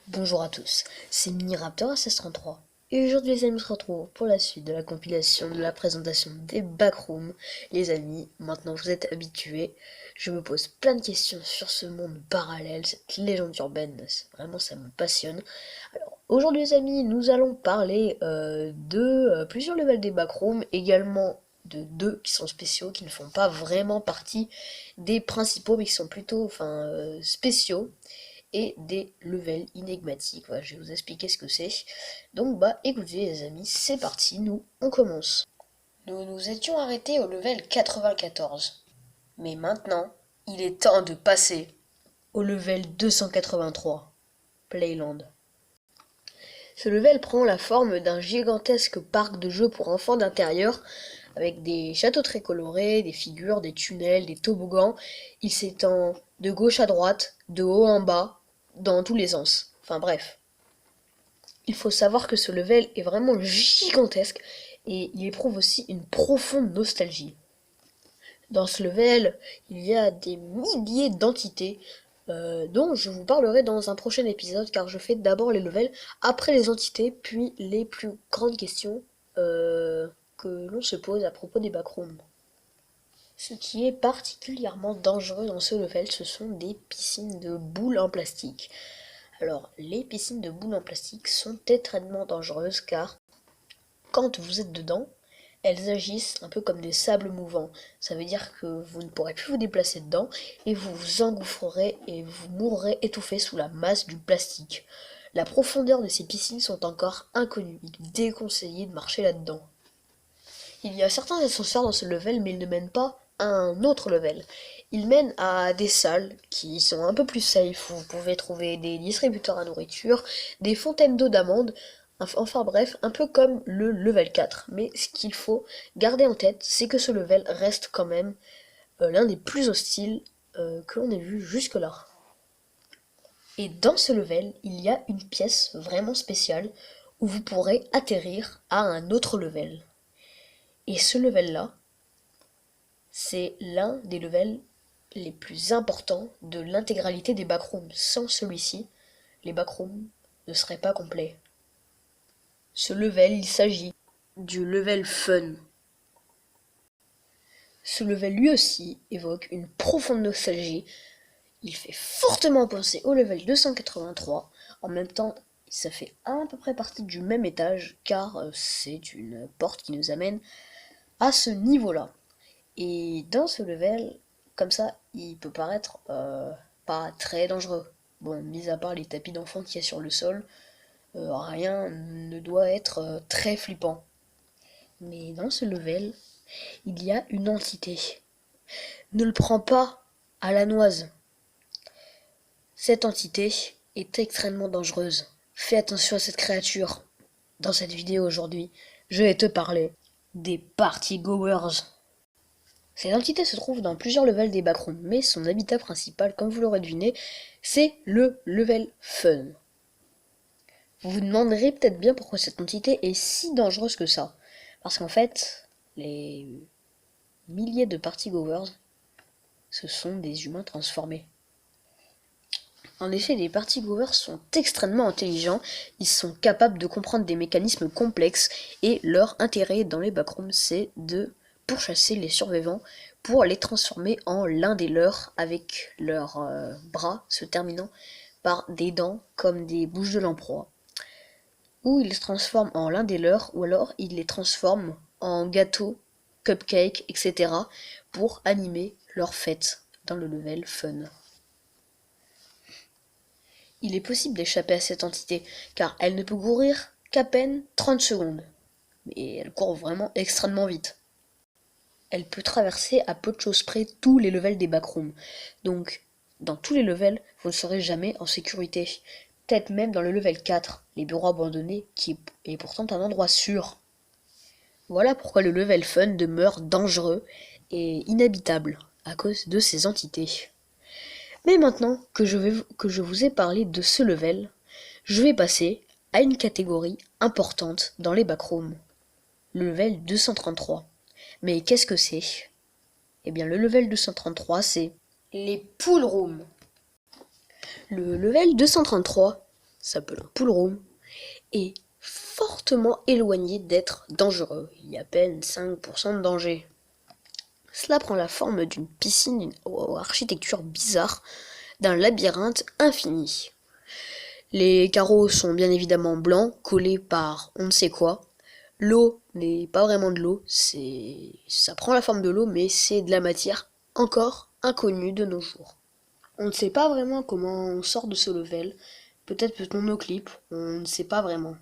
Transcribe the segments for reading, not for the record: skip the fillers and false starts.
Bonjour à tous, c'est Miniraptor SS33 et aujourd'hui les amis on se retrouve pour la suite de la compilation de la présentation des backrooms. Les amis, maintenant vous êtes habitués, je me pose plein de questions sur ce monde parallèle, cette légende urbaine, vraiment ça me passionne. Alors aujourd'hui les amis, nous allons parler de plusieurs levels des backrooms, également de deux qui sont spéciaux, qui ne font pas vraiment partie des principaux mais qui sont plutôt spéciaux, et des levels énigmatiques. Voilà, je vais vous expliquer ce que c'est. Donc écoutez les amis, c'est parti, on commence. Nous nous étions arrêtés au level 94. Mais maintenant, il est temps de passer au level 283, Playland. Ce level prend la forme d'un gigantesque parc de jeux pour enfants d'intérieur, avec des châteaux très colorés, des figures, des tunnels, des toboggans. Il s'étend de gauche à droite, de haut en bas, dans tous les sens. Enfin bref. Il faut savoir que ce level est vraiment gigantesque et il éprouve aussi une profonde nostalgie. Dans ce level, il y a des milliers d'entités dont je vous parlerai dans un prochain épisode car je fais d'abord les levels, après les entités, puis les plus grandes questions que l'on se pose à propos des backrooms. Ce qui est particulièrement dangereux dans ce level, ce sont des piscines de boules en plastique. Alors, les piscines de boules en plastique sont extrêmement dangereuses car, quand vous êtes dedans, elles agissent un peu comme des sables mouvants. Ça veut dire que vous ne pourrez plus vous déplacer dedans et vous vous engouffrerez et vous mourrez étouffé sous la masse du plastique. La profondeur de ces piscines sont encore inconnues. Il est déconseillé de marcher là-dedans. Il y a certains ascenseurs dans ce level, mais ils ne mènent pas à un autre level. Ils mènent à des salles qui sont un peu plus safe, où vous pouvez trouver des distributeurs à nourriture, des fontaines d'eau d'amande, enfin bref, un peu comme le level 4. Mais ce qu'il faut garder en tête, c'est que ce level reste quand même l'un des plus hostiles que l'on ait vu jusque-là. Et dans ce level, il y a une pièce vraiment spéciale où vous pourrez atterrir à un autre level. Et ce level-là, c'est l'un des levels les plus importants de l'intégralité des backrooms. Sans celui-ci, les backrooms ne seraient pas complets. Ce level, il s'agit du level fun. Ce level lui aussi évoque une profonde nostalgie. Il fait fortement penser au level 283. En même temps, ça fait à peu près partie du même étage, car c'est une porte qui nous amène à ce niveau-là. Et dans ce level, comme ça, il peut paraître pas très dangereux. Bon, mis à part les tapis d'enfants qu'il y a sur le sol, rien ne doit être très flippant. Mais dans ce level, il y a une entité. Ne le prends pas à la noise. Cette entité est extrêmement dangereuse. Fais attention à cette créature. Dans cette vidéo aujourd'hui, je vais te parler des partygoers. Cette entité se trouve dans plusieurs levels des backrooms, mais son habitat principal, comme vous l'aurez deviné, c'est le level fun. Vous vous demanderez peut-être bien pourquoi cette entité est si dangereuse que ça. Parce qu'en fait, les milliers de partygoers, ce sont des humains transformés. En effet, les partygoers sont extrêmement intelligents, ils sont capables de comprendre des mécanismes complexes, et leur intérêt dans les backrooms, c'est de pourchasser les survivants pour les transformer en l'un des leurs, avec leurs bras se terminant par des dents comme des bouches de lamproie. Ou ils se transforment en l'un des leurs, ou alors ils les transforment en gâteaux, cupcakes, etc. pour animer leur fête dans le level fun. Il est possible d'échapper à cette entité, car elle ne peut courir qu'à peine 30 secondes. Mais elle court vraiment extrêmement vite. Elle peut traverser à peu de choses près tous les levels des backrooms. Donc, dans tous les levels, vous ne serez jamais en sécurité. Peut-être même dans le level 4, les bureaux abandonnés, qui est pourtant un endroit sûr. Voilà pourquoi le level fun demeure dangereux et inhabitable, à cause de ces entités. Mais maintenant que je vous ai parlé de ce level, je vais passer à une catégorie importante dans les backrooms, le level 233. Mais qu'est-ce que c'est? Eh bien le level 233, c'est les pool rooms. Le level 233 s'appelle un pool room, est fortement éloigné d'être dangereux. Il y a à peine 5% de danger. Cela prend la forme d'une piscine aux architecture bizarre, d'un labyrinthe infini. Les carreaux sont bien évidemment blancs, collés par on ne sait quoi. L'eau n'est pas vraiment de l'eau, ça prend la forme de l'eau, mais c'est de la matière encore inconnue de nos jours. On ne sait pas vraiment comment on sort de ce level, peut-être peut-on nos clips, on ne sait pas vraiment.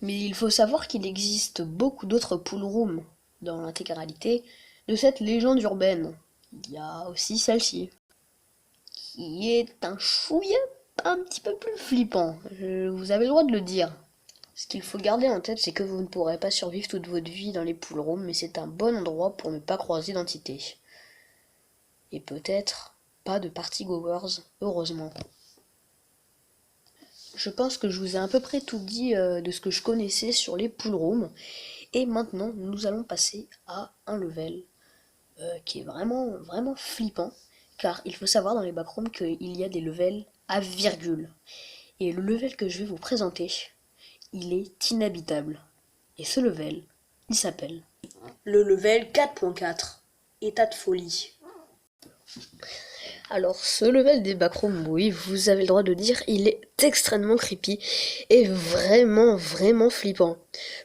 Mais il faut savoir qu'il existe beaucoup d'autres pool rooms dans l'intégralité de cette légende urbaine. Il y a aussi celle-ci, qui est un chouïa un petit peu plus flippant, vous avez le droit de le dire. Ce qu'il faut garder en tête, c'est que vous ne pourrez pas survivre toute votre vie dans les pool rooms, mais c'est un bon endroit pour ne pas croiser d'entités. Et peut-être pas de partygoers, heureusement. Je pense que je vous ai à peu près tout dit de ce que je connaissais sur les pool rooms. Et maintenant, nous allons passer à un level qui est vraiment, vraiment flippant. Car il faut savoir dans les backrooms qu'il y a des levels à virgule. Et le level que je vais vous présenter, il est inhabitable. Et ce level, il s'appelle le level 4.4, état de folie. Alors ce level des backrooms, oui, vous avez le droit de dire, il est extrêmement creepy et vraiment, vraiment flippant.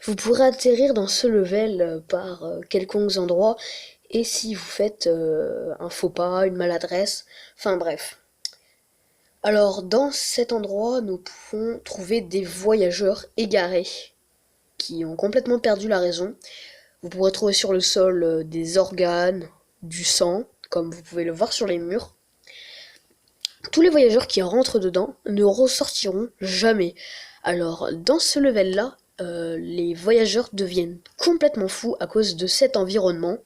Vous pourrez atterrir dans ce level par quelconques endroits, et si vous faites un faux pas, une maladresse, enfin bref. Alors dans cet endroit, nous pouvons trouver des voyageurs égarés, qui ont complètement perdu la raison. Vous pourrez trouver sur le sol des organes, du sang, comme vous pouvez le voir sur les murs. Tous les voyageurs qui rentrent dedans ne ressortiront jamais. Alors, dans ce level-là, les voyageurs deviennent complètement fous à cause de cet environnement.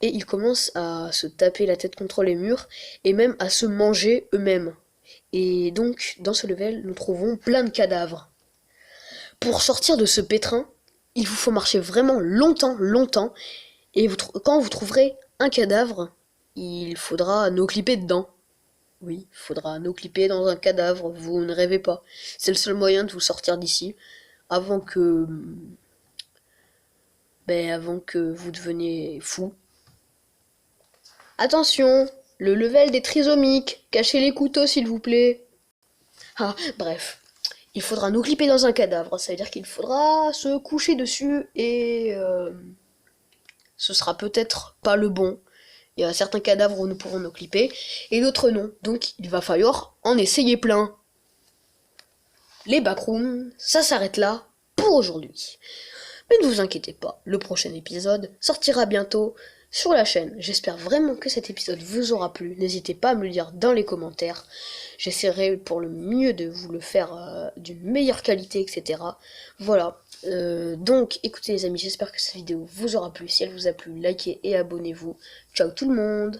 Et ils commencent à se taper la tête contre les murs et même à se manger eux-mêmes. Et donc, dans ce level, nous trouvons plein de cadavres. Pour sortir de ce pétrin, il vous faut marcher vraiment longtemps, longtemps. Et quand vous trouverez un cadavre, il faudra no-clipper dedans. Oui, il faudra no-clipper dans un cadavre, vous ne rêvez pas. C'est le seul moyen de vous sortir d'ici, avant que... avant que vous deveniez fou. Attention, le level des trisomiques, cachez les couteaux s'il vous plaît. Ah, bref. Il faudra no-clipper dans un cadavre, ça veut dire qu'il faudra se coucher dessus et... ce sera peut-être pas le bon. Il y a certains cadavres où nous pourrons nous clipper, et d'autres non. Donc il va falloir en essayer plein. Les backrooms, ça s'arrête là pour aujourd'hui. Mais ne vous inquiétez pas, le prochain épisode sortira bientôt sur la chaîne. J'espère vraiment que cet épisode vous aura plu. N'hésitez pas à me le dire dans les commentaires. J'essaierai pour le mieux de vous le faire d'une meilleure qualité, etc. Voilà. Donc écoutez les amis, j'espère que cette vidéo vous aura plu. Si elle vous a plu, likez et abonnez-vous. Ciao tout le monde!